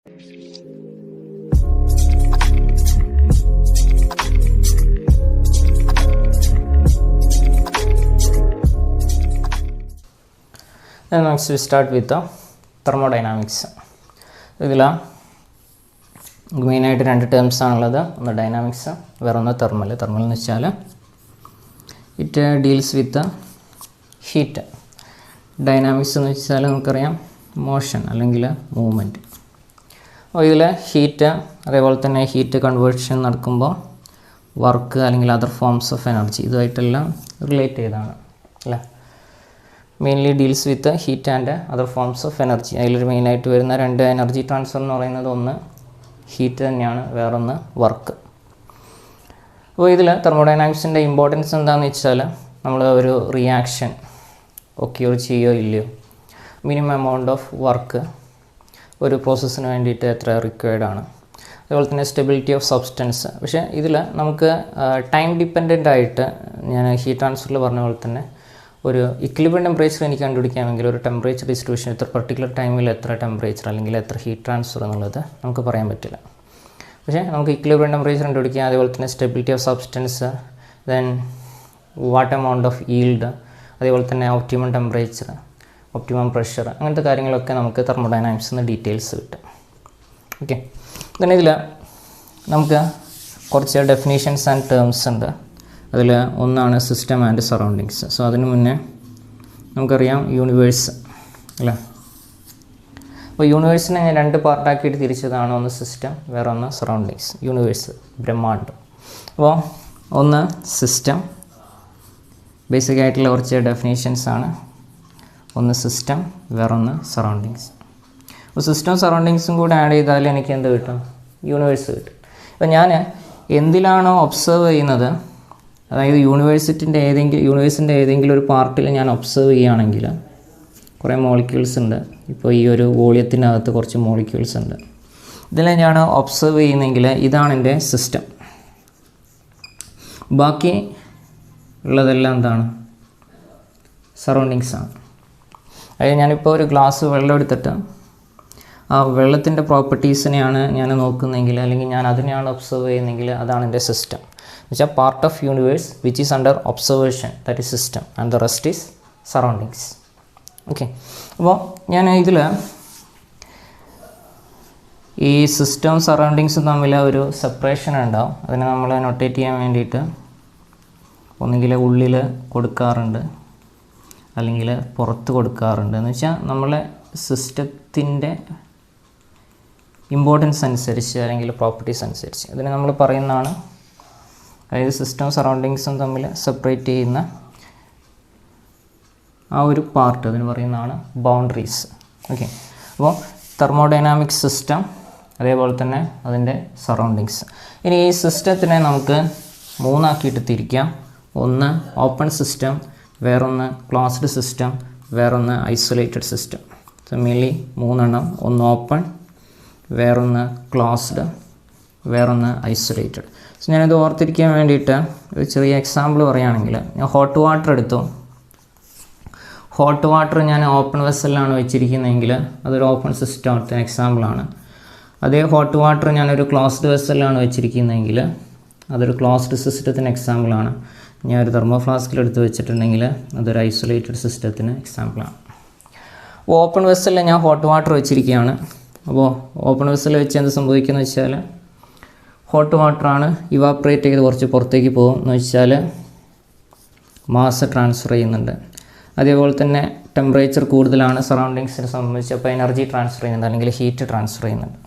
Next we start with the thermodynamics. ഇതിൽ മെയിനായിട്ട് രണ്ട് ടേംസ് ആണുള്ളത്. ഒന്ന് ഡൈനാമിക്സ്, വേറെ ഒന്ന് തെർമൽ. തെർമൽ എന്ന് വെച്ചാൽ it deals with heat. Dynamics എന്ന് വെച്ചാൽ നമുക്കറിയാം മോഷൻ അല്ലെങ്കിൽ മൂവ്മെൻറ്റ്. അപ്പോൾ ഇതിൽ ഹീറ്റ്, അതേപോലെ തന്നെ ഹീറ്റ് കൺവേർഷൻ നടക്കുമ്പോൾ വർക്ക് അല്ലെങ്കിൽ അതർ ഫോംസ് ഓഫ് എനർജി, ഇതുമായിട്ടെല്ലാം റിലേറ്റ് ചെയ്തതാണ് അല്ലേ. Mainly deals with heat and other forms of energy. അതിലൊരു മെയിനായിട്ട് വരുന്ന രണ്ട് എനർജി ട്രാൻസ്ഫർ എന്ന് പറയുന്നത് ഒന്ന് ഹീറ്റ് തന്നെയാണ്, വേറൊന്ന് വർക്ക്. അപ്പോൾ ഇതിൽ തെർമോഡൈനാമിക്സിൻ്റെ ഇമ്പോർട്ടൻസ് എന്താണെന്ന് വെച്ചാൽ നമ്മൾ ഒരു റിയാക്ഷൻ ഒക്കെയോ ചെയ്യോ ഇല്ലയോ, മിനിമം എമൗണ്ട് ഓഫ് വർക്ക് ഒരു പ്രോസസ്സിന് വേണ്ടിയിട്ട് എത്ര റിക്വയർഡ് ആണ്, അതുപോലെ തന്നെ സ്റ്റെബിലിറ്റി ഓഫ് സബ്സ്റ്റൻസ്. പക്ഷേ ഇതിൽ നമുക്ക് ടൈം ഡിപ്പെൻഡൻ്റ് ആയിട്ട് ഞാൻ ഹീറ്റ് ട്രാൻസ്ഫറിൽ പറഞ്ഞ പോലെ തന്നെ ഒരു ഇക്വിലിബ്രിയം ടെമ്പറേച്ചർ എനിക്ക് കണ്ടുപിടിക്കാമെങ്കിൽ ഒരു ടെമ്പറേച്ചർ ഡിസ്ട്രിബ്യൂഷൻ എത്ര പർട്ടിക്കുലർ ടൈമിൽ എത്ര ടെമ്പറേച്ചർ അല്ലെങ്കിൽ എത്ര ഹീറ്റ് ട്രാൻസ്ഫർ എന്നുള്ളത് നമുക്ക് പറയാൻ പറ്റില്ല. പക്ഷേ നമുക്ക് ഇക്വിലിബ്രിയം ടെമ്പറേച്ചർ കണ്ടുപിടിക്കാം, അതേപോലെ തന്നെ stability of substance, then what amount of yield, അതേപോലെ തന്നെ ഒപ്റ്റിമം ടെമ്പറേച്ചർ, ഒപ്റ്റിമം പ്രഷർ, അങ്ങനത്തെ കാര്യങ്ങളൊക്കെ നമുക്ക് തെർമോഡൈനാമിക്സിൽ നിന്ന് ഡീറ്റെയിൽസ് കിട്ടും. ഓക്കെ, then ഇതിൽ നമുക്ക് കുറച്ച് ഡെഫിനേഷൻസ് ആൻഡ് ടേംസ് ഉണ്ട്. അതിൽ ഒന്നാണ് സിസ്റ്റം ആൻഡ് സറൗണ്ടിങ്സ്. സോ അതിന് മുന്നേ നമുക്കറിയാം യൂണിവേഴ്സ് അല്ലേ. അപ്പോൾ യൂണിവേഴ്സിനെ ഞാൻ രണ്ട് പാർട്ടാക്കിയിട്ട് തിരിച്ചതാണ്, ഒന്ന് സിസ്റ്റം, വേറെ ഒന്ന് സറൗണ്ടിങ്സ്. യൂണിവേഴ്സ് ബ്രഹ്മാണ്ഡം. അപ്പോൾ ഒന്ന് സിസ്റ്റം, ബേസിക് ആയിട്ടുള്ള കുറച്ച് ഡെഫിനേഷൻസ് ആണ്. ഒന്ന് സിസ്റ്റം, വേറൊന്ന് സറൗണ്ടിങ്സ്. അപ്പോൾ സിസ്റ്റം സറൗണ്ടിങ്സും കൂടെ ആഡ് ചെയ്താൽ എനിക്ക് എന്ത് കിട്ടും? യൂണിവേഴ്സ് കിട്ടും. അപ്പോൾ ഞാൻ എന്തിലാണോ ഒബ്സർവ് ചെയ്യുന്നത്, അതായത് യൂണിവേഴ്സിൻ്റെ ഏതെങ്കിലും ഒരു പാർട്ടിൽ ഞാൻ ഒബ്സർവ് ചെയ്യുകയാണെങ്കിൽ കുറേ മോളിക്യൂൾസ് ഉണ്ട്. ഇപ്പോൾ ഈ ഒരു വോളിയത്തിനകത്ത് കുറച്ച് മോളിക്യൂൾസ് ഉണ്ട്. ഇതിൽ ഞാൻ ഒബ്സർവ് ചെയ്യുന്നെങ്കിൽ ഇതാണ് എൻ്റെ സിസ്റ്റം. ബാക്കി ഉള്ളതെല്ലാം എന്താണ്? സറൗണ്ടിങ്സാണ്. അതായത് ഞാനിപ്പോൾ ഒരു ഗ്ലാസ് വെള്ളം എടുത്തിട്ട് ആ വെള്ളത്തിൻ്റെ പ്രോപ്പർട്ടീസിനെയാണ് ഞാൻ നോക്കുന്നതെങ്കിൽ, അല്ലെങ്കിൽ ഞാൻ അതിനെയാണ് ഒബ്സർവ് ചെയ്യുന്നതെങ്കിൽ അതാണ് എൻ്റെ system. which are part of universe which is under observation, that is system, and the rest is surroundings. Okay, അപ്പോൾ ഞാൻ ഇതിൽ ഈ സിസ്റ്റം സറൗണ്ടിങ്സും തമ്മിൽ ഒരു സെപ്പറേഷൻ ഉണ്ടാവും. അതിനെ നമ്മൾ നൊട്ടേറ്റ് ചെയ്യാൻ വേണ്ടിയിട്ട് ഒന്നുകിൽ ഉള്ളിൽ കൊടുക്കാറുണ്ട് അല്ലെങ്കിൽ പുറത്ത് കൊടുക്കാറുണ്ട്. എന്ന് വെച്ചാൽ നമ്മളെ സിസ്റ്റത്തിൻ്റെ ഇമ്പോർട്ടൻസ് അനുസരിച്ച് അല്ലെങ്കിൽ പ്രോപ്പർട്ടീസ് അനുസരിച്ച് അതിനെ നമ്മൾ പറയുന്നതാണ്. അതായത് സിസ്റ്റം സറൗണ്ടിങ്സും തമ്മിൽ സെപ്പറേറ്റ് ചെയ്യുന്ന ആ ഒരു പാർട്ട് അതിന് പറയുന്നതാണ് ബൗണ്ടറീസ്. ഓക്കെ, അപ്പോൾ തെർമോഡൈനാമിക് സിസ്റ്റം, അതേപോലെ തന്നെ അതിൻ്റെ സറൗണ്ടിങ്സ്. ഇനി ഈ സിസ്റ്റത്തിനെ നമുക്ക് മൂന്നാക്കിയിട്ട് തിരിക്കാം. ഒന്ന് ഓപ്പൺ സിസ്റ്റം, വേറൊന്ന് ക്ലോസ്ഡ് സിസ്റ്റം, വേറൊന്ന് ഐസൊലേറ്റഡ് സിസ്റ്റം. സോ മെയിൻലി മൂന്നെണ്ണം. ഒന്ന് ഓപ്പൺ, വേറൊന്ന് ക്ലോസ്ഡ്, വേറൊന്ന് ഐസൊലേറ്റഡ്. സോ ഞാനിത് ഓർത്തിരിക്കാൻ വേണ്ടിയിട്ട് ഒരു ചെറിയ എക്സാമ്പിൾ പറയുകയാണെങ്കിൽ, ഞാൻ ഹോട്ട് വാട്ടർ എടുത്തു. ഹോട്ട് വാട്ടർ ഞാൻ ഓപ്പൺ വെസലിലാണ് വെച്ചിരിക്കുന്നതെങ്കിൽ അതൊരു ഓപ്പൺ സിസ്റ്റത്തിന് എക്സാമ്പിളാണ്. അതേ ഹോട്ട് വാട്ടർ ഞാനൊരു ക്ലോസ്ഡ് വെസലിലാണ് വെച്ചിരിക്കുന്നതെങ്കിൽ അതൊരു ക്ലോസ്ഡ് സിസ്റ്റത്തിന് എക്സാമ്പിളാണ്. ഞാൻ ഒരു തെർമോ ഫ്ലാസ്കിൽ എടുത്ത് വെച്ചിട്ടുണ്ടെങ്കിൽ അതൊരു ഐസൊലേറ്റഡ് സിസ്റ്റത്തിന് എക്സാമ്പിളാണ്. അപ്പോൾ ഓപ്പൺ വെസലിൽ ഞാൻ ഹോട്ട് വാട്ടർ വെച്ചിരിക്കുകയാണ്. അപ്പോൾ ഓപ്പൺ വെസലിൽ വെച്ച് എന്ത് സംഭവിക്കുന്നത് വെച്ചാൽ ഹോട്ട് വാട്ടറാണ് ഇവാപ്രേറ്റ് ചെയ്ത് കുറച്ച് പുറത്തേക്ക് പോകും. എന്ന് വെച്ചാൽ മാസ് ട്രാൻസ്ഫർ ചെയ്യുന്നുണ്ട്. അതേപോലെ തന്നെ ടെമ്പറേച്ചർ കൂടുതലാണ് സറൗണ്ടിങ്സിനെ സംബന്ധിച്ച്, അപ്പോൾ എനർജി ട്രാൻസ്ഫർ ചെയ്യുന്നുണ്ട് അല്ലെങ്കിൽ ഹീറ്റ് ട്രാൻസ്ഫർ ചെയ്യുന്നുണ്ട്.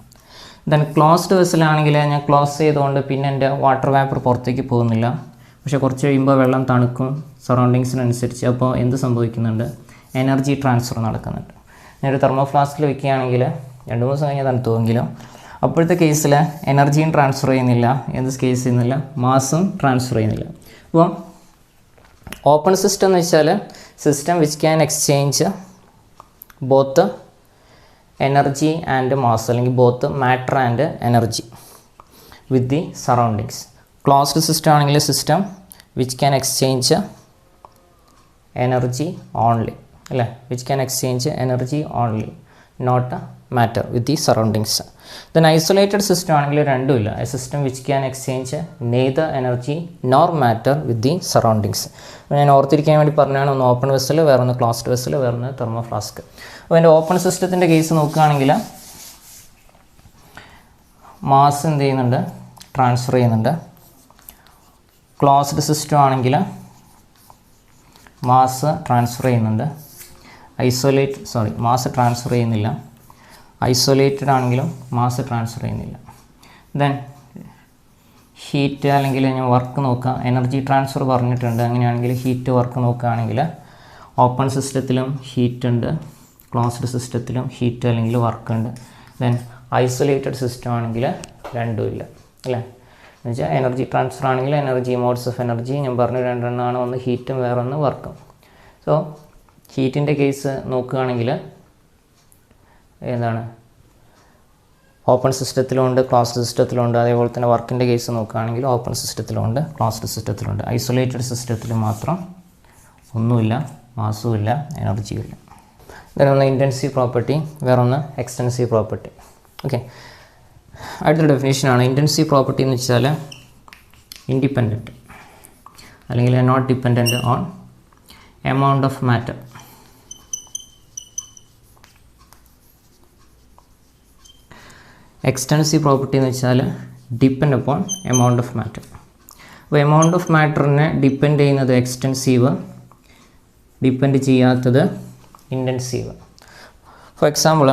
ദെൻ ക്ലോസ്ഡ് വെസലാണെങ്കിൽ ഞാൻ ക്ലോസ് ചെയ്തുകൊണ്ട് പിന്നെ എൻ്റെ വാട്ടർ വേപ്പർ പുറത്തേക്ക് പോകുന്നില്ല. പക്ഷേ കുറച്ച് കഴിയുമ്പോൾ വെള്ളം തണുക്കും സറൗണ്ടിങ്സിനനുസരിച്ച്. അപ്പോൾ എന്ത് സംഭവിക്കുന്നുണ്ട്? എനർജി ട്രാൻസ്ഫർ നടക്കുന്നുണ്ട്. ഞാനൊരു തെർമോ ഫ്ലാസ്കിൽ വയ്ക്കുകയാണെങ്കിൽ 2-3 ദിവസം കഴിഞ്ഞാൽ തണുത്തു പോയെങ്കിലും അപ്പോഴത്തെ കേസിൽ എനർജിയും ട്രാൻസ്ഫർ ചെയ്യുന്നില്ല, എന്ത് കേസ് ചെയ്യുന്നില്ല, മാസും ട്രാൻസ്ഫർ ചെയ്യുന്നില്ല. അപ്പോൾ ഓപ്പൺ സിസ്റ്റം എന്ന് വെച്ചാൽ system which can exchange both energy and mass, അല്ലെങ്കിൽ both matter and energy with the surroundings. Closed system ആണെങ്കിൽ system which can exchange energy only, അല്ലേ, which can exchange energy only. not a matter with the surroundings. Then isolated system ആണെങ്കിൽ രണ്ടുമില്ല, a system which can exchange neither energy nor matter with the surroundings. ഞാൻ ഓർത്തിരിക്കാൻ വേണ്ടി പറഞ്ഞാണ്, ഒന്ന് open vessel, വേറൊന്ന് closed vessel, വേറൊന്ന് thermo flask. അപ്പോൾ എൻ്റെ ഓപ്പൺ സിസ്റ്റത്തിൻ്റെ കേസ് നോക്കുകയാണെങ്കിൽ മാസ് എന്ത് ചെയ്യുന്നുണ്ട്, ട്രാൻസ്ഫർ ചെയ്യുന്നുണ്ട്. ക്ലോസ്ഡ് സിസ്റ്റം ആണെങ്കിൽ മാസ് ട്രാൻസ്ഫർ ചെയ്യുന്നുണ്ട്. മാസ് ട്രാൻസ്ഫർ ചെയ്യുന്നില്ല. ഐസൊലേറ്റഡ് ആണെങ്കിലും മാസ് ട്രാൻസ്ഫർ ചെയ്യുന്നില്ല. ദെൻ ഹീറ്റ് അല്ലെങ്കിൽ ഞാൻ വർക്ക് നോക്കാം, എനർജി ട്രാൻസ്ഫർ പറഞ്ഞിട്ടുണ്ട്. അങ്ങനെയാണെങ്കിൽ ഹീറ്റ് വർക്ക് നോക്കുകയാണെങ്കിൽ ഓപ്പൺ സിസ്റ്റത്തിലും ഹീറ്റ് ഉണ്ട്, ക്ലോസ്ഡ് സിസ്റ്റത്തിലും ഹീറ്റ് അല്ലെങ്കിൽ വർക്ക് ഉണ്ട്. ദെൻ ഐസൊലേറ്റഡ് സിസ്റ്റം ആണെങ്കിൽ രണ്ടുമില്ല അല്ലേ. എന്നുവെച്ചാൽ എനർജി ട്രാൻസ്ഫർ ആണെങ്കിൽ എനർജി, മോഡ്സ് ഓഫ് എനർജി ഞാൻ പറഞ്ഞു രണ്ടെണ്ണമാണ്, ഒന്ന് ഹീറ്റും വേറൊന്ന് വർക്കും. സോ ഹീറ്റിൻ്റെ കേസ് നോക്കുകയാണെങ്കിൽ എന്താണ്, ഓപ്പൺ സിസ്റ്റത്തിലുണ്ട്, ക്ലോസ്ഡ് സിസ്റ്റത്തിലുണ്ട്. അതേപോലെ തന്നെ വർക്കിൻ്റെ കേസ് നോക്കുകയാണെങ്കിൽ ഓപ്പൺ സിസ്റ്റത്തിലുണ്ട്, ക്ലോസ്ഡ് സിസ്റ്റത്തിലുണ്ട്. ഐസൊലേറ്റഡ് സിസ്റ്റത്തിൽ മാത്രം ഒന്നുമില്ല, മാസും ഇല്ല, എനർജിയും ഇല്ല. ഇതിനൊന്ന് ഇൻറ്റൻസീവ് പ്രോപ്പർട്ടി, വേറൊന്ന് എക്സ്റ്റൻസീവ് പ്രോപ്പർട്ടി. ഓക്കെ, അടുത്ത ഡെഫിനേഷനാണ് ഇൻറ്റൻസീവ് പ്രോപ്പർട്ടി എന്ന് വെച്ചാൽ ഇൻഡിപെൻഡൻറ്റ് അല്ലെങ്കിൽ not dependent on amount of matter. Extensive property എന്ന് വെച്ചാൽ depend upon amount of matter. അപ്പോൾ എമൗണ്ട് ഓഫ് മാറ്ററിനെ ഡിപ്പെൻഡ് ചെയ്യുന്നത് എക്സ്റ്റൻസീവ്, ഡിപ്പെൻഡ് ചെയ്യാത്തത് intensive. For example,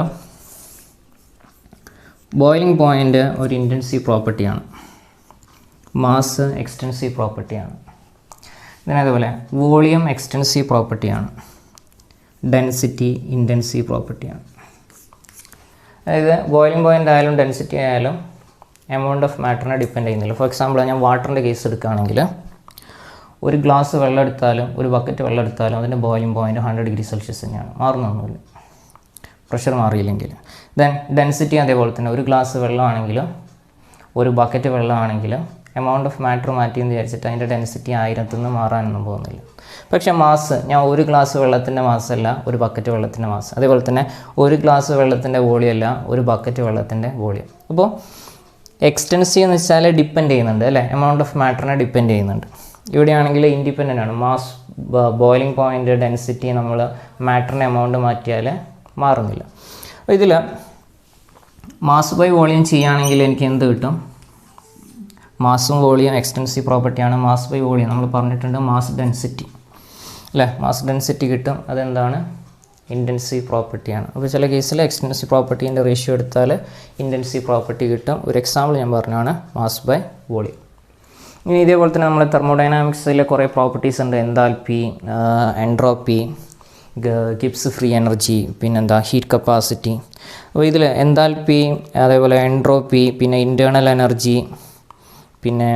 boiling point ഒരു ഇൻറ്റൻസീവ് പ്രോപ്പർട്ടിയാണ്, മാസ് എക്സ്റ്റൻസീവ് പ്രോപ്പർട്ടിയാണ്. ഇതിനതുപോലെ വോളിയം എക്സ്റ്റൻസീവ് പ്രോപ്പർട്ടിയാണ്, ഡെൻസിറ്റി ഇൻറ്റൻസീവ് പ്രോപ്പർട്ടിയാണ്. അതായത് ബോയിലിംഗ് പോയിൻ്റ് ആയാലും ഡെൻസിറ്റി ആയാലും എമൗണ്ട് ഓഫ് മാറ്ററിനെ ഡിപ്പെൻഡ് ചെയ്യുന്നില്ല. ഫോർ എക്സാമ്പിൾ, ഞാൻ വാട്ടറിൻ്റെ കേസ് എടുക്കുകയാണെങ്കിൽ ഒരു ഗ്ലാസ് വെള്ളം എടുത്താലും ഒരു ബക്കറ്റ് വെള്ളം എടുത്താലും അതിൻ്റെ ബോയിലിംഗ് പോയിൻ്റ് 100 ഡിഗ്രി സെൽഷ്യസ് തന്നെയാണ്, മാറുന്നൊന്നുമില്ല പ്രഷർ മാറിയില്ലെങ്കിൽ. ദെൻ ഡെൻസിറ്റി അതേപോലെ തന്നെ, ഒരു ഗ്ലാസ് വെള്ളമാണെങ്കിലും ഒരു ബക്കറ്റ് വെള്ളമാണെങ്കിലും എമൗണ്ട് ഓഫ് മാറ്റർ മാറ്റിയെന്ന് വിചാരിച്ചിട്ട് അതിൻ്റെ ഡെൻസിറ്റി 1000 നിന്ന് മാറാനൊന്നും പോകുന്നില്ല. പക്ഷേ മാസ്, ഞാൻ ഒരു ഗ്ലാസ് വെള്ളത്തിൻ്റെ മാസമല്ല ഒരു ബക്കറ്റ് വെള്ളത്തിൻ്റെ മാസ്, അതേപോലെ തന്നെ ഒരു ഗ്ലാസ് വെള്ളത്തിൻ്റെ വോളിയല്ല ഒരു ബക്കറ്റ് വെള്ളത്തിൻ്റെ വോളിയം. അപ്പോൾ എക്സ്റ്റൻസീവ് എന്ന് വെച്ചാൽ ഡിപ്പെൻഡ് ചെയ്യുന്നുണ്ട് അല്ലേ, എമൗണ്ട് ഓഫ് മാറ്ററിനെ ഡിപ്പെൻഡ് ചെയ്യുന്നുണ്ട്. ഇവിടെയാണെങ്കിൽ ഇൻഡിപെൻഡൻ്റ് ആണ്, മാസ്, ബോയിലിംഗ് പോയിൻ്റ്, ഡെൻസിറ്റി നമ്മൾ മാറ്ററിൻ്റെ എമൗണ്ട് മാറ്റിയാൽ മാറുന്നില്ല. അപ്പോൾ ഇതിൽ മാസ് ബൈ വോളിയം ചെയ്യുകയാണെങ്കിൽ എനിക്ക് എന്ത് കിട്ടും, മാസും വോളിയം എക്സ്റ്റൻസീവ് പ്രോപ്പർട്ടിയാണ്. മാസ് ബൈ വോളിയം നമ്മൾ പറഞ്ഞിട്ടുണ്ട് മാസ് ഡെൻസിറ്റി അല്ലേ, മാസ് ഡെൻസിറ്റി കിട്ടും, അതെന്താണ്, ഇൻറ്റൻസീവ് പ്രോപ്പർട്ടിയാണ്. അപ്പോൾ ചില കേസിൽ എക്സ്റ്റൻസീവ് പ്രോപ്പർട്ടീൻ്റെ റേഷ്യോ എടുത്താൽ ഇൻറ്റൻസീവ് പ്രോപ്പർട്ടി കിട്ടും. ഒരു എക്സാമ്പിൾ ഞാൻ പറഞ്ഞാണ് മാസ് ബൈ വോളിയം. ഇനി ഇതേപോലെ തന്നെ നമ്മൾ തെർമോഡൈനാമിക്സിലെ കുറേ പ്രോപ്പർട്ടീസ് ഉണ്ട്, enthalpy, entropy, Gibbs free energy, പിന്നെന്താ ഹീറ്റ് കപ്പാസിറ്റി. അപ്പോൾ ഇതിൽ എൻതാൽപ്പി, അതേപോലെ എൻട്രോപ്പി, പിന്നെ ഇൻറ്റേർണൽ എനർജി, പിന്നെ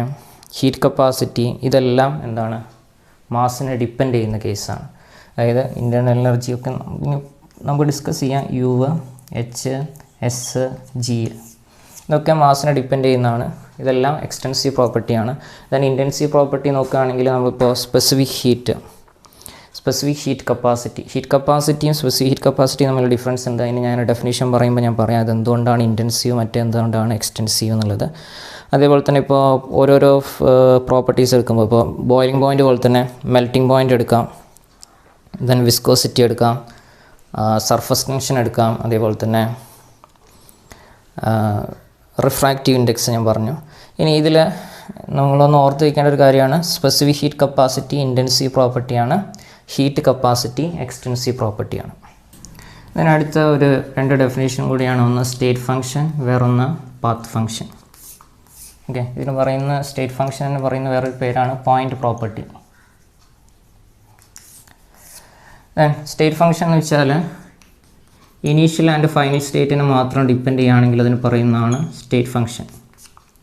ഹീറ്റ് കപ്പാസിറ്റി, ഇതെല്ലാം എന്താണ്, മാസിനെ ഡിപ്പെൻഡ് ചെയ്യുന്ന കേസാണ്. അതായത് ഇൻറ്റേർണൽ എനർജിയൊക്കെ നമുക്ക് ഡിസ്കസ് ചെയ്യാം, യു, എച്ച്, എസ്, ജി, ഇതൊക്കെ മാസിനെ ഡിപ്പെൻഡ് ചെയ്യുന്നതാണ്. ഇതെല്ലാം എക്സ്റ്റൻസീവ് പ്രോപ്പർട്ടിയാണ്. ദെൻ ഇൻറ്റൻസീവ് പ്രോപ്പർട്ടി നോക്കുകയാണെങ്കിൽ നമ്മളിപ്പോൾ സ്പെസിഫിക് ഹീറ്റ് കപ്പാസിറ്റിയും സ്പെസിഫിക് ഹീറ്റ് കപ്പാസിറ്റിയും തമ്മിൽ ഡിഫറൻസ് ഉണ്ട്. അതിന് ഞാൻ ഡെഫിനേഷൻ പറയുമ്പോൾ ഞാൻ പറയാം അതെന്തുകൊണ്ടാണ് ഇൻറ്റൻസീവ് മറ്റെന്തുകൊണ്ടാണ് എക്സ്റ്റൻസീവ് എന്നുള്ളത്. അതേപോലെ തന്നെ ഇപ്പോൾ ഓരോരോ പ്രോപ്പർട്ടീസ് എടുക്കുമ്പോൾ, ഇപ്പോൾ ബോയിലിംഗ് പോയിൻ്റ് പോലെ തന്നെ മെൽറ്റിംഗ് പോയിൻ്റ് എടുക്കാം, ദെൻ വിസ്കോസിറ്റി എടുക്കാം, സർഫസ് ടെൻഷൻ എടുക്കാം, അതേപോലെ തന്നെ റിഫ്രാക്റ്റീവ് ഇൻഡെക്സ് ഞാൻ പറഞ്ഞു. ഇനി ഇതിൽ നമ്മളൊന്ന് ഓർത്ത് വയ്ക്കേണ്ട ഒരു കാര്യമാണ്, സ്പെസിഫിക് ഹീറ്റ് കപ്പാസിറ്റി ഇൻറ്റൻസീവ് പ്രോപ്പർട്ടിയാണ്, ഹീറ്റ് കപ്പാസിറ്റി എക്സ്റ്റൻസീവ് പ്രോപ്പർട്ടിയാണ്. ഇതിനടുത്ത ഒരു 2 ഡെഫിനേഷൻ കൂടിയാണ്, ഒന്ന് സ്റ്റേറ്റ് ഫംഗ്ഷൻ, വേറൊന്ന് പാത്ത് ഫംഗ്ഷൻ. ഓക്കെ, ഇതിന് പറയുന്ന സ്റ്റേറ്റ് ഫംഗ്ഷൻ എന്ന് പറയുന്ന വേറൊരു പേരാണ് പോയിൻ്റ് പ്രോപ്പർട്ടി. സ്റ്റേറ്റ് ഫംഗ്ഷൻ എന്ന് വെച്ചാൽ ഇനീഷ്യൽ ആൻഡ് ഫൈനൽ സ്റ്റേറ്റിനെ മാത്രം ഡിപ്പെൻഡ് ചെയ്യുകയാണെങ്കിൽ അതിന് പറയുന്നതാണ് state function.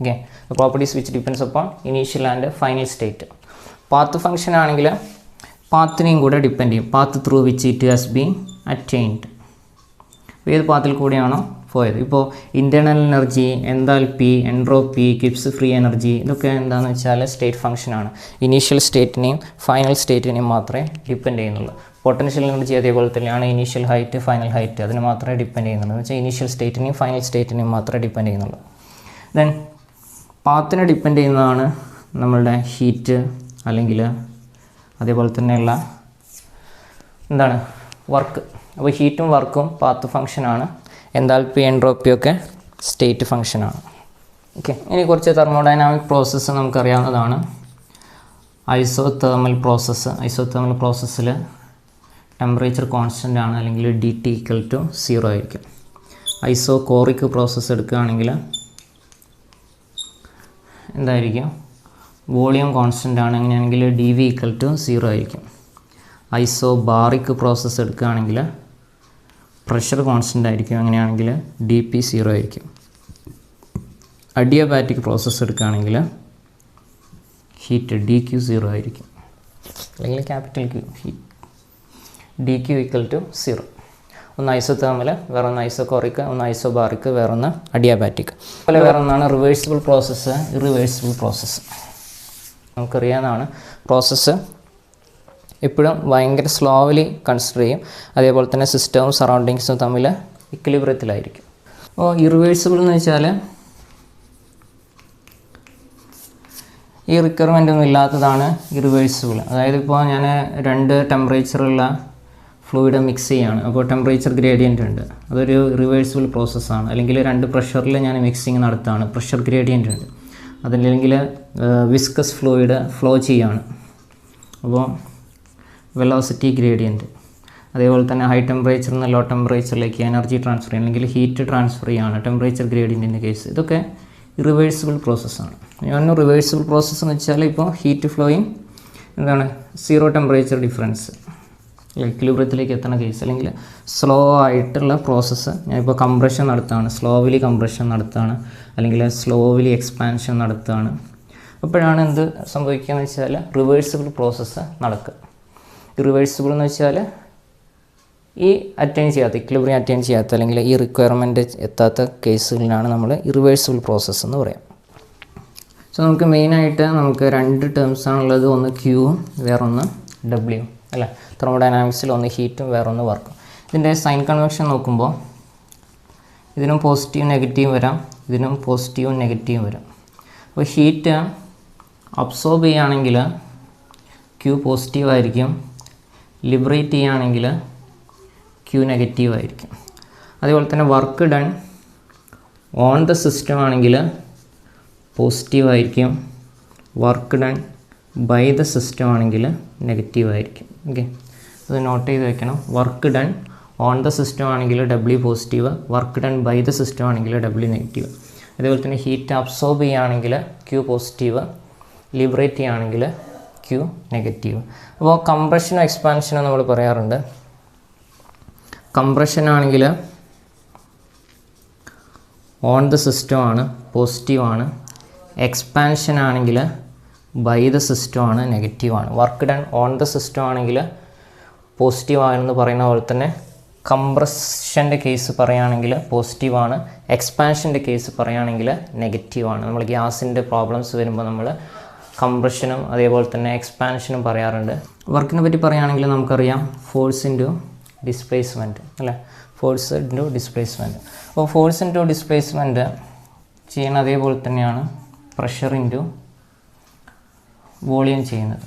Okay, properties which depends upon initial and final state. Path function ആണെങ്കിൽ പാത്തിനെയും കൂടെ ഡിപ്പെൻഡ് ചെയ്യും, path through which it has been attained, ഏത് പാത്തിൽ കൂടിയാണോ പോയത്. ഇപ്പോൾ internal energy, enthalpy, entropy, Gibbs free energy, ഇതൊക്കെ എന്താണെന്ന് വെച്ചാൽ സ്റ്റേറ്റ് ഫംഗ്ഷനാണ്. ഇനീഷ്യൽ സ്റ്റേറ്റിനെയും ഫൈനൽ സ്റ്റേറ്റിനെയും മാത്രമേ ഡിപ്പെൻഡ് ചെയ്യുന്നുള്ളൂ. പൊട്ടൻഷ്യൽ എനർജി അതേപോലെ തന്നെയാണ് ഇനീഷ്യൽ ഹൈറ്റ് ഫൈനൽ ഹൈറ്റ്, അതിന് മാത്രമേ ഡിപ്പെൻഡ് ചെയ്യുന്നുള്ളൂ. എന്ന് വെച്ചാൽ ഇനീഷ്യൽ സ്റ്റേറ്റിനെയും ഫൈനൽ സ്റ്റേറ്റിനെയും മാത്രമേ ഡിപ്പെൻഡ് ചെയ്യുന്നുള്ളൂ. ദെൻ പാത്തിനെ ഡിപ്പെൻഡ് ചെയ്യുന്നതാണ് നമ്മളുടെ ഹീറ്റ് അല്ലെങ്കിൽ അതേപോലെ തന്നെയുള്ള എന്താണ് വർക്ക്. അപ്പോൾ ഹീറ്റും വർക്കും പാത്ത് ഫംഗ്ഷനാണ്, എൻതാൽപ്പി എൻട്രോപ്പിയൊക്കെ സ്റ്റേറ്റ് ഫംഗ്ഷനാണ്. ഓക്കെ, ഇനി കുറച്ച് തെർമോഡൈനാമിക് പ്രോസസ്സ് നമുക്കറിയാവുന്നതാണ്. ഐസോതേർമൽ പ്രോസസ്സിൽ ടെമ്പറേച്ചർ കോൺസ്റ്റൻ്റ് ആണ്, അല്ലെങ്കിൽ DT = 0 ആയിരിക്കും. ഐസോകോറിക് പ്രോസസ്സ് എടുക്കുകയാണെങ്കിൽ എന്തായിരിക്കും, വോളിയം കോൺസ്റ്റൻ്റ് ആണ്, അങ്ങനെയാണെങ്കിൽ DV = 0 ആയിരിക്കും. ഐസോബാറിക് പ്രോസസ്സ് എടുക്കുകയാണെങ്കിൽ പ്രഷർ കോൺസ്റ്റൻ്റ് ആയിരിക്കും, അങ്ങനെയാണെങ്കിൽ DP 0 ആയിരിക്കും. അഡിയബാറ്റിക് പ്രോസസ്സ് എടുക്കുകയാണെങ്കിൽ ഹീറ്റ് DQ 0 ആയിരിക്കും, അല്ലെങ്കിൽ ക്യാപിറ്റൽ Q DQ = 0. ഒന്ന് ഐസോതേർമൽ, വേറൊന്ന് ഐസോകോറിക്, ഒന്ന് ഐസോബാറിക്, വേറൊന്ന് അഡിയാബാറ്റിക്. അതുപോലെ വേറൊന്നാണ് റിവേഴ്സിബിൾ പ്രോസസ്സ്, ഇറിവേഴ്സിബിൾ പ്രോസസ്സ്. നമുക്കറിയാവുന്നതാണ് പ്രോസസ്സ് എപ്പോഴും ഭയങ്കര സ്ലോലി കൺസിഡർ ചെയ്യും, അതേപോലെ തന്നെ സിസ്റ്റവും സറൗണ്ടിങ്സും തമ്മിൽ ഇക്വിലിബ്രിയത്തിലായിരിക്കും. അപ്പോൾ ഇറിവേഴ്സിബിൾ എന്ന് വെച്ചാൽ ഈ റിക്വയർമെൻ്റ് ഒന്നും ഇല്ലാത്തതാണ് ഇറിവേഴ്സിബിൾ. അതായത് ഇപ്പോൾ ഞാൻ 2 ടെമ്പറേച്ചറുള്ള ഫ്ലൂയിഡ് മിക്സ് ചെയ്യുകയാണ്, അപ്പോൾ ടെമ്പറേച്ചർ ഗ്രേഡിയൻ്റ് ഉണ്ട്, അതൊരു റിവേഴ്സിബിൾ പ്രോസസ്സാണ്. അല്ലെങ്കിൽ 2 പ്രഷറിൽ ഞാൻ മിക്സിങ് നടത്തുകയാണ്, പ്രഷർ ഗ്രേഡിയൻ്റ് ഉണ്ട്. അതല്ലെങ്കിൽ വിസ്കസ് ഫ്ലൂയിഡ് ഫ്ലോ ചെയ്യുകയാണ്, അപ്പോൾ വെലോസിറ്റി ഗ്രേഡിയൻറ്റ്. അതേപോലെ തന്നെ ഹൈ ടെമ്പറേച്ചറിൽ നിന്ന് ലോ ടെമ്പറേച്ചറിലേക്ക് എനർജി ട്രാൻസ്ഫർ ചെയ്യുക, അല്ലെങ്കിൽ ഹീറ്റ് ട്രാൻസ്ഫർ ചെയ്യുകയാണ്, ടെമ്പറേച്ചർ ഗ്രേഡിയൻറ്റിൻ്റെ കേസ്. ഇതൊക്കെ ഇറിവേഴ്സിബിൾ പ്രോസസ്സാണ്. ഞാൻ റിവേഴ്സിബിൾ പ്രോസസ്സ് എന്ന് വെച്ചാൽ ഇപ്പോൾ ഹീറ്റ് ഫ്ലോയിങ് എന്താണ് 0 ടെമ്പറേച്ചർ ഡിഫറൻസ് ഇക്വിലിബ്രിയത്തിലേക്ക് എത്തുന്ന കേസ്, അല്ലെങ്കിൽ സ്ലോ ആയിട്ടുള്ള പ്രോസസ്സ്. ഞാനിപ്പോൾ കംപ്രഷൻ നടത്തുകയാണ്, സ്ലോവിലി കംപ്രഷൻ നടത്തുകയാണ്, അല്ലെങ്കിൽ സ്ലോവിലി എക്സ്പാൻഷൻ നടത്തുകയാണ്. അപ്പോഴാണ് എന്ത് സംഭവിക്കുക എന്ന് വെച്ചാൽ റിവേഴ്സിബിൾ പ്രോസസ്സ് നടക്കുക. ഇറിവേഴ്സിബിൾ എന്ന് വെച്ചാൽ ഈ അറ്റൈൻ ചെയ്യാത്ത, ഇക്വിലിബ്രിയം അറ്റൈൻ ചെയ്യാത്ത, അല്ലെങ്കിൽ ഈ റിക്വയർമെൻറ്റ് എത്താത്ത കേസുകളിലാണ് നമ്മൾ ഇറിവേഴ്സിബിൾ പ്രോസസ്സ് എന്ന് പറയാം. സോ നമുക്ക് മെയിനായിട്ട് നമുക്ക് 2 ടേംസാണുള്ളത്, ഒന്ന് ക്യൂവും വേറൊന്ന് ഡബ്ല്യു അല്ലേ. തെർമോഡൈനാമിക്സിൽ ഒന്ന് ഹീറ്റും വേറൊന്ന് വർക്കും. ഇതിൻ്റെ സൈൻ കൺവെൻഷൻ നോക്കുമ്പോൾ ഇതിനും പോസിറ്റീവ് നെഗറ്റീവ് വരാം, ഇതിനും പോസിറ്റീവും നെഗറ്റീവും വരാം. അപ്പോൾ ഹീറ്റ് അബ്സോർബ് ചെയ്യുകയാണെങ്കിൽ ക്യൂ പോസിറ്റീവ് ആയിരിക്കും, ലിബറേറ്റ് ചെയ്യുകയാണെങ്കിൽ ക്യൂ നെഗറ്റീവ് ആയിരിക്കും. അതേപോലെ തന്നെ work done on the system ആണെങ്കിൽ പോസിറ്റീവ് ആയിരിക്കും, work done by the system ആണെങ്കിൽ നെഗറ്റീവ് ആയിരിക്കും. ഓക്കെ, അത് നോട്ട് ചെയ്ത് വെക്കണം. Work done on the system ആണെങ്കിൽ W positive, work done by the system ആണെങ്കിൽ W നെഗറ്റീവ്. അതേപോലെ തന്നെ ഹീറ്റ് അബ്സോർബ് ചെയ്യുകയാണെങ്കിൽ ക്യൂ പോസിറ്റീവ്, ലിബറേറ്റ് ചെയ്യുകയാണെങ്കിൽ ക്യൂ നെഗറ്റീവ്. അപ്പോൾ കംപ്രഷനും എക്സ്പാൻഷനും നമ്മൾ പറയാറുണ്ട്. കംപ്രഷൻ ആണെങ്കിൽ ഓൺ ദ സിസ്റ്റം ആണ്, പോസിറ്റീവ് ആണ്. എക്സ്പാൻഷൻ ആണെങ്കിൽ ബൈ ദ സിസ്റ്റം ആണ്, നെഗറ്റീവ് ആണ്. Work done on the system ആണെങ്കിൽ പോസിറ്റീവ് ആണെന്ന് പറയുന്ന പോലെ തന്നെ കംപ്രഷൻ്റെ കേസ് പറയുകയാണെങ്കിൽ പോസിറ്റീവാണ്, എക്സ്പാൻഷൻ്റെ കേസ് പറയുകയാണെങ്കിൽ നെഗറ്റീവാണ്. നമ്മൾ ഗ്യാസിൻ്റെ പ്രോബ്ലംസ് വരുമ്പോൾ നമ്മൾ കംപ്രഷനും അതേപോലെ തന്നെ എക്സ്പാൻഷനും പറയാറുണ്ട്. വർക്കിനെ പറ്റി പറയുകയാണെങ്കിൽ നമുക്കറിയാം ഫോഴ്സ് ഇൻറ്റു ഡിസ്പ്ലേസ്മെൻറ്റ് അല്ലേ, ഫോഴ്സ് ഇൻറ്റു ഡിസ്പ്ലേസ്മെൻറ്റ്. അപ്പോൾ ഫോഴ്സ് ഇൻറ്റു ഡിസ്പ്ലേസ്മെൻറ്റ് ചെയ്യുന്ന അതേപോലെ തന്നെയാണ് പ്രഷർ ഇൻറ്റു വോളിയം ചെയ്യുന്നത്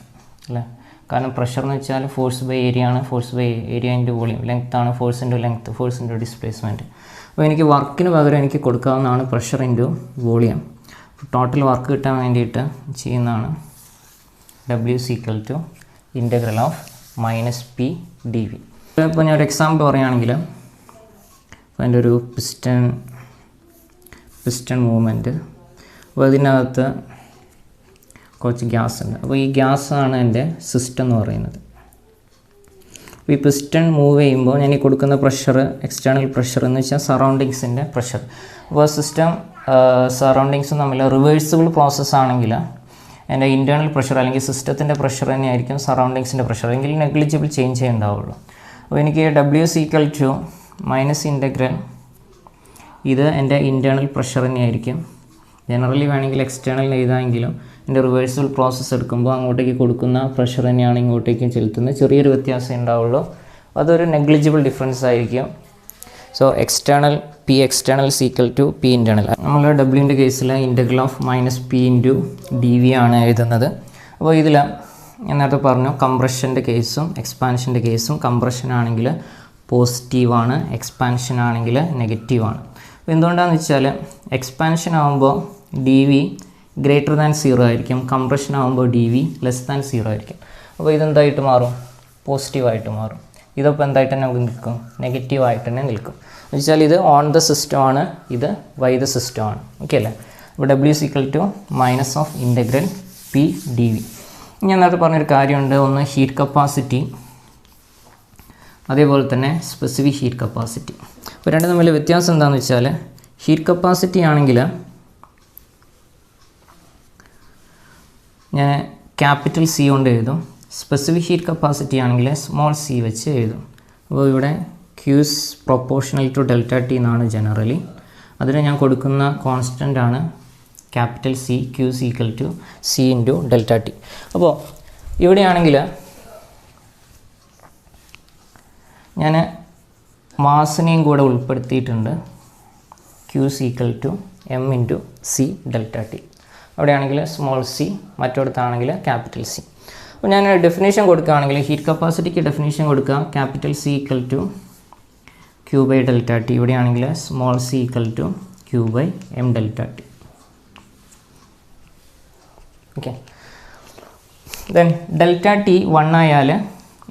അല്ലേ. കാരണം പ്രഷർ എന്ന് വെച്ചാൽ ഫോഴ്സ് ബൈ ഏരിയ ആണ്, force by area into volume. Length ആണ് force into length, force into displacement. അപ്പോൾ എനിക്ക് വർക്കിന് പകരം എനിക്ക് കൊടുക്കാവുന്നതാണ് pressure into volume. Total work കിട്ടാൻ വേണ്ടിയിട്ട് ചെയ്യുന്നതാണ് W = integral of -P dV. ഇപ്പോൾ ഞാൻ ഒരു എക്സാമ്പിൾ പറയുകയാണെങ്കിൽ അപ്പോൾ എൻ്റെ ഒരു പിസ്റ്റൺ മൂവ്മെൻറ്റ്. അപ്പോൾ അതിനകത്ത് കുറച്ച് ഗ്യാസ് ഉണ്ട്. അപ്പോൾ ഈ ഗ്യാസാണ് എൻ്റെ സിസ്റ്റം എന്ന് പറയുന്നത്. അപ്പോൾ ഈ പിസ്റ്റൺ മൂവ് ചെയ്യുമ്പോൾ ഞാൻ ഈ കൊടുക്കുന്ന പ്രഷർ എക്സ്റ്റേണൽ പ്രഷർ എന്ന് വെച്ചാൽ സറൗണ്ടിങ്സിൻ്റെ പ്രഷർ. അപ്പോൾ സിസ്റ്റം സറൗണ്ടിങ്സും തമ്മിൽ റിവേഴ്സിബിൾ പ്രോസസ്സ് ആണെങ്കിൽ എൻ്റെ ഇൻറ്റേർണൽ പ്രഷർ അല്ലെങ്കിൽ സിസ്റ്റത്തിൻ്റെ പ്രഷർ തന്നെയായിരിക്കും സറൗണ്ടിങ്സിൻ്റെ പ്രഷർ, എങ്കിൽ നെഗ്ലിജിബിൾ ചേഞ്ച് ഉണ്ടാവുള്ളൂ. അപ്പോൾ എനിക്ക് W - ഇൻ്റഗ്രൽ ഇത് എൻ്റെ ഇൻറ്റേർണൽ പ്രഷർ തന്നെയായിരിക്കും. ജനറലി വേണമെങ്കിൽ എക്സ്റ്റേണൽ എഴുതാമെങ്കിലും ഇതിൻ്റെ റിവേഴ്സിബിൾ പ്രോസസ്സ് എടുക്കുമ്പോൾ അങ്ങോട്ടേക്ക് കൊടുക്കുന്ന പ്രഷർ തന്നെയാണ് ഇങ്ങോട്ടേക്കും ചെലുത്തുന്നത്. ചെറിയൊരു വ്യത്യാസം ഉണ്ടാവുള്ളൂ, അതൊരു നെഗ്ലിജിബിൾ ഡിഫറൻസ് ആയിരിക്കും. So P external equal to P internal. നമ്മൾ ഡബ്ല്യുവിൻ്റെ കേസിൽ ഇൻ്റഗ്രൽ ഓഫ് -p/dv ആണ് എഴുതുന്നത്. അപ്പോൾ ഇതിൽ ഞാൻ നേരത്തെ പറഞ്ഞു കംപ്രഷൻ്റെ കേസും എക്സ്പാൻഷൻ്റെ കേസും കംപ്രഷൻ ആണെങ്കിൽ പോസിറ്റീവാണ്, എക്സ്പാൻഷൻ ആണെങ്കിൽ നെഗറ്റീവാണ്. അപ്പോൾ എന്തുകൊണ്ടാണെന്ന് വെച്ചാൽ എക്സ്പാൻഷൻ ആകുമ്പോൾ dv >0 ആയിരിക്കും, കംപ്രഷൻ ആകുമ്പോൾ dv <0 ആയിരിക്കും. അപ്പോൾ ഇതെന്തായിട്ട് മാറും? പോസിറ്റീവായിട്ട് മാറും. ഇതപ്പോൾ എന്തായിട്ട് തന്നെ നിൽക്കും? നെഗറ്റീവായിട്ട് തന്നെ നിൽക്കും. എന്ന് വെച്ചാൽ ഇത് ഓൺ ദ സിസ്റ്റമാണ്, ഇത് വൈ ദ സിസ്റ്റമാണ്. ഓക്കെ അല്ലേ? അപ്പോൾ w - (p/dv). ഞാൻ നേരത്തെ പറഞ്ഞൊരു കാര്യമുണ്ട്, ഒന്ന് ഹീറ്റ് കപ്പാസിറ്റി, അതേപോലെ തന്നെ സ്പെസിഫിക് ഹീറ്റ് കപ്പാസിറ്റി. അപ്പോൾ രണ്ടും തമ്മിൽ വ്യത്യാസം എന്താണെന്ന് വെച്ചാൽ ഹീറ്റ് കപ്പാസിറ്റി ആണെങ്കിൽ ഞാൻ ക്യാപിറ്റൽ C കൊണ്ട് എഴുതും, സ്പെസിഫിക് ഹീറ്റ് കപ്പാസിറ്റി ആണെങ്കിൽ സ്മോൾ c വെച്ച് എഴുതും. അപ്പോൾ ഇവിടെ Q is proportional to ΔT എന്നാണ് ജനറലി. അതിന് ഞാൻ കൊടുക്കുന്ന കോൺസ്റ്റൻ്റ് ആണ് capital C, Q is equal to C into ΔT. അപ്പോൾ ഇവിടെയാണെങ്കിൽ ഞാൻ മാസിനെയും കൂടെ ഉൾപ്പെടുത്തിയിട്ടുണ്ട്. Q is equal to m into C ΔT. അവിടെയാണെങ്കിൽ സ്മോൾ c, മറ്റൊടത്താണെങ്കിൽ ക്യാപിറ്റൽ C. അപ്പോൾ ഞാൻ ഡെഫിനേഷൻ കൊടുക്കുകയാണെങ്കിൽ ഹീറ്റ് കപ്പാസിറ്റിക്ക് ഡെഫിനേഷൻ കൊടുക്കുക capital C equal to Q/ΔT. ഇവിടെയാണെങ്കിൽ small c equal to Q/m ΔT. Okay, then ΔT 1 ആയാൽ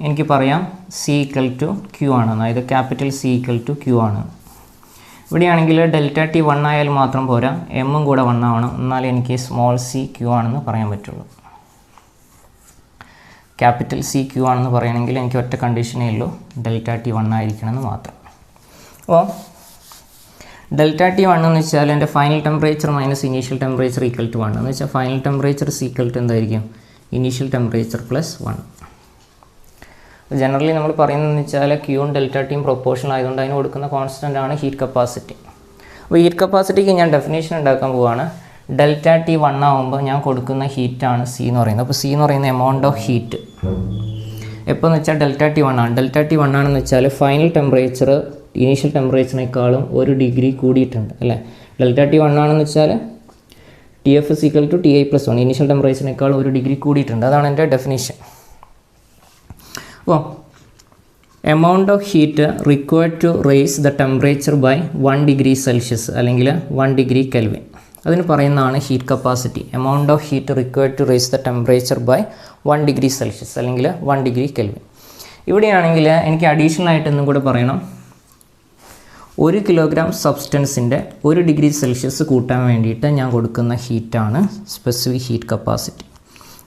എനിക്ക് പറയാം C equal to Q ആണ്, അതായത് capital C equal to Q ആണ്. ഇവിടെയാണെങ്കിൽ ΔT 1 ആയാൽ മാത്രം പോരാ, എമ്മും കൂടെ 1 ആവണം, എന്നാലേ എനിക്ക് സ്മോൾ c Q ആണെന്ന് പറയാൻ പറ്റുള്ളൂ. ക്യാപിറ്റൽ C Q ആണെന്ന് പറയണമെങ്കിൽ എനിക്ക് ഒറ്റ കണ്ടീഷനേ ഉള്ളൂ, ΔT 1 ആയിരിക്കണമെന്ന് മാത്രം. അപ്പോൾ ΔT 1 എന്ന് വെച്ചാൽ എൻ്റെ final temperature minus initial temperature equal to 1 എന്ന് വെച്ചാൽ ഫൈനൽ ടെമ്പറേച്ചർ ഈക്വൽ ടു എന്തായിരിക്കും? Initial temperature plus 1. ജനറലി നമ്മൾ പറയുന്നതെന്ന് വെച്ചാൽ Qയും ΔTയും പ്രൊപ്പോർഷണൽ ആയതുകൊണ്ട് അതിന് കൊടുക്കുന്ന കോൺസ്റ്റൻ്റ് ആണ് ഹീറ്റ് കപ്പാസിറ്റി. അപ്പോൾ ഹീറ്റ് കപ്പാസിറ്റിക്ക് ഞാൻ ഡെഫിനേഷൻ ഉണ്ടാക്കാൻ പോവുകയാണ്. ΔT 1 ആകുമ്പോൾ ഞാൻ കൊടുക്കുന്ന ഹീറ്റാണ് C എന്ന് പറയുന്നത്. അപ്പോൾ C എന്ന് പറയുന്ന എമൗണ്ട് ഓഫ് ഹീറ്റ് എപ്പോൾ എന്ന് വെച്ചാൽ ΔT 1 ആണ്. ΔT 1 ആണെന്ന് വെച്ചാൽ ഫൈനൽ ടെമ്പറേച്ചർ ഇനീഷ്യൽ ടെമ്പറേച്ചറിനേക്കാളും 1 ഡിഗ്രി കൂടിയിട്ടുണ്ട് അല്ലേ? ΔT 1 ആണെന്ന് വെച്ചാൽ TF is equal to TI plus 1, initial ടെമ്പറേച്ചറിനേക്കാളും 1 ഡിഗ്രി കൂടിയിട്ടുണ്ട്. അതാണ് എൻ്റെ ഡെഫിനേഷൻ. അപ്പോൾ amount of heat required to raise the temperature by 1 degree Celsius അല്ലെങ്കിൽ 1 ഡിഗ്രി കെൽവിൻ, അതിന് പറയുന്നതാണ് heat capacity. Amount of heat required to raise the temperature by 1 degree Celsius അല്ലെങ്കിൽ 1 degree kelvin. ഇവിടെയാണെങ്കിൽ എനിക്ക് അഡീഷണൽ ആയിട്ട് എന്നും കൂടെ പറയണം, 1 കിലോഗ്രാം സബ്സ്റ്റൻസിൻ്റെ 1 ഡിഗ്രി സെൽഷ്യസ് കൂട്ടാൻ വേണ്ടിയിട്ട് ഞാൻ കൊടുക്കുന്ന ഹീറ്റാണ് സ്പെസിഫിക് ഹീറ്റ് കപ്പാസിറ്റി.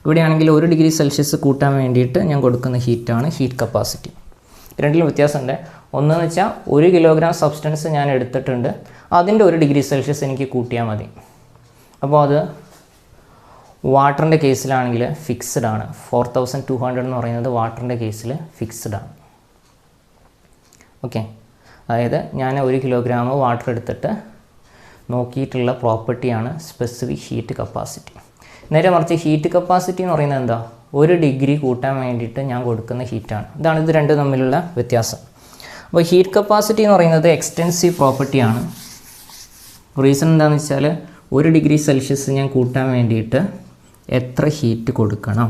ഇവിടെയാണെങ്കിൽ 1 ഡിഗ്രി സെൽഷ്യസ് കൂട്ടാൻ വേണ്ടിയിട്ട് ഞാൻ കൊടുക്കുന്ന ഹീറ്റാണ് ഹീറ്റ് കപ്പാസിറ്റി. രണ്ടിലും വ്യത്യാസമുണ്ട്. ഒന്നെന്ന് വെച്ചാൽ 1 കിലോഗ്രാം സബ്സ്റ്റൻസ് ഞാൻ എടുത്തിട്ടുണ്ട്, അതിൻ്റെ 1 ഡിഗ്രി സെൽഷ്യസ് എനിക്ക് കൂട്ടിയാൽ മതി. അപ്പോൾ അത് വാട്ടറിൻ്റെ കേസിലാണെങ്കിൽ ഫിക്സ്ഡ് ആണ്. 4200 എന്ന് പറയുന്നത് വാട്ടറിൻ്റെ കേസിൽ ഫിക്സ്ഡ് ആണ്. ഓക്കെ, അതായത് ഞാൻ 1 കിലോഗ്രാം വാട്ടർ എടുത്തിട്ട് നോക്കിയിട്ടുള്ള പ്രോപ്പർട്ടിയാണ് സ്പെസിഫിക് ഹീറ്റ് കപ്പാസിറ്റി. നേരെ മറിച്ച് ഹീറ്റ് കപ്പാസിറ്റി എന്ന് പറയുന്നത് എന്താ? 1 ഡിഗ്രി കൂട്ടാൻ വേണ്ടിയിട്ട് ഞാൻ കൊടുക്കുന്ന ഹീറ്റാണ്. ഇതാണ് ഇത് രണ്ടും തമ്മിലുള്ള വ്യത്യാസം. അപ്പോൾ ഹീറ്റ് കപ്പാസിറ്റി എന്ന് പറയുന്നത് എക്സ്റ്റെൻസീവ് പ്രോപ്പർട്ടിയാണ്. റീസൺ എന്താണെന്ന് വെച്ചാൽ 1 ഡിഗ്രി സെൽഷ്യസ് ഞാൻ കൂട്ടാൻ വേണ്ടിയിട്ട് എത്ര ഹീറ്റ് കൊടുക്കണം.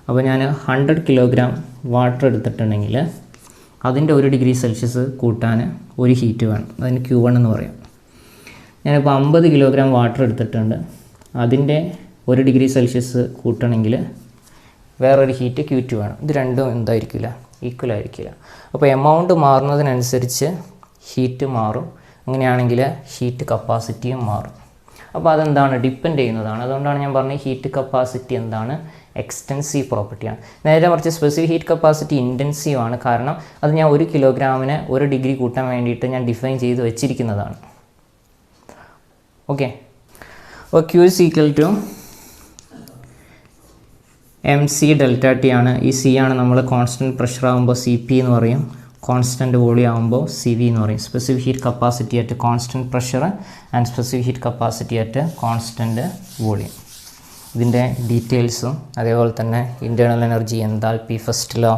അപ്പോൾ ഞാൻ 100 കിലോഗ്രാം വാട്ടർ എടുത്തിട്ടുണ്ടെങ്കിൽ അതിൻ്റെ 1 ഡിഗ്രി സെൽഷ്യസ് കൂട്ടാൻ 1 ഹീറ്റ് വേണം, അതിന് Q1 എന്ന് പറയാം. ഞാനിപ്പോൾ 50 കിലോഗ്രാം വാട്ടർ എടുത്തിട്ടുണ്ട്, അതിൻ്റെ 1 ഡിഗ്രി സെൽഷ്യസ് കൂട്ടണമെങ്കിൽ വേറൊരു ഹീറ്റ് Q2 വേണം. ഇത് രണ്ടും എന്തായിരിക്കില്ല? ഈക്വൽ ആയിരിക്കില്ല. അപ്പോൾ എമൗണ്ട് മാറുന്നതിനനുസരിച്ച് ഹീറ്റ് മാറും, അങ്ങനെയാണെങ്കിൽ ഹീറ്റ് കപ്പാസിറ്റിയും മാറും. അപ്പോൾ അതെന്താണ്? ഡിപ്പെൻഡ് ചെയ്യുന്നതാണ്. അതുകൊണ്ടാണ് ഞാൻ പറഞ്ഞത് ഹീറ്റ് കപ്പാസിറ്റി എന്താണ്? എക്സ്റ്റെൻസീവ് പ്രോപ്പർട്ടിയാണ്. നേരെ മറിച്ച് സ്പെസിഫിക് ഹീറ്റ് കപ്പാസിറ്റി ഇൻറ്റൻസീവ് ആണ്. കാരണം അത് ഞാൻ 1 കിലോഗ്രാമിന് 1 ഡിഗ്രി കൂട്ടാൻ വേണ്ടിയിട്ട് ഞാൻ ഡിഫൈൻ ചെയ്ത് വെച്ചിരിക്കുന്നതാണ്. ഓക്കെ, അപ്പോൾ Q is equal to MC ΔT ആണ്. ഈ C ആണ് നമ്മൾ കോൺസ്റ്റൻറ്റ് പ്രഷർ ആകുമ്പോൾ CP എന്ന് പറയും, കോൺസ്റ്റൻറ്റ് വോളിയം ആകുമ്പോൾ CV എന്ന് പറയും. Specific heat capacity at constant pressure and specific heat capacity at constant volume. ഇതിൻ്റെ ഡീറ്റെയിൽസും അതേപോലെ തന്നെ internal energy, enthalpy, first law,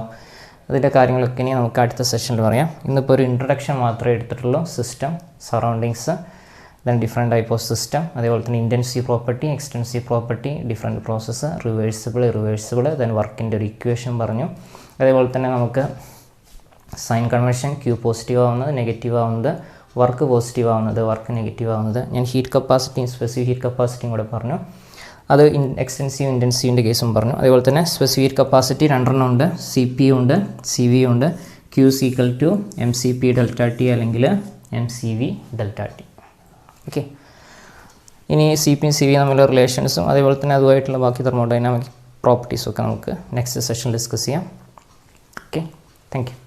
അതിൻ്റെ കാര്യങ്ങളൊക്കെ ഇനി നമുക്ക് അടുത്ത സെഷനിൽ പറയാം. ഇന്നിപ്പോൾ ഒരു ഇൻട്രൊഡക്ഷൻ മാത്രമേ എടുത്തിട്ടുള്ളൂ. System, surroundings, then different type of system, അതേപോലെ തന്നെ intensive property, extensive property, different process, reversible, then വർക്കിൻ്റെ ഒരു ഇക്വേഷൻ പറഞ്ഞു. അതേപോലെ തന്നെ നമുക്ക് സൈൻ കൺവെൻഷൻ, ക്യൂ പോസിറ്റീവ് ആവുന്നത്, നെഗറ്റീവ് ആവുന്നത്, വർക്ക് പോസിറ്റീവ് ആവുന്നത്, വർക്ക് നെഗറ്റീവ് ആവുന്നത്. ഞാൻ ഹീറ്റ് കപ്പാസിറ്റിയും സ്പെസിഫിക് ഹീറ്റ് കപ്പാസിറ്റിയും കൂടെ പറഞ്ഞു. അത് എക്സ്റ്റൻസീവ് ഇൻറ്റൻസീവിൻ്റെ കേസും പറഞ്ഞു. അതേപോലെ തന്നെ സ്പെസിഫിക് ഹീറ്റ് കപ്പാസിറ്റി 2 ഉണ്ട്. CP ഉണ്ട്, CV ഉണ്ട്. Q = mCp ΔT അല്ലെങ്കിൽ mCV ΔT. ഓക്കെ, ഇനി CPയും CV തമ്മിലുള്ള റിലേഷൻസും അതേപോലെ തന്നെ അതുമായിട്ടുള്ള ബാക്കി തെർമോഡൈനാമിക് പ്രോപ്പർട്ടീസും ഒക്കെ നമുക്ക് നെക്സ്റ്റ് സെഷൻ ഡിസ്കസ് ചെയ്യാം. Okay, thank you.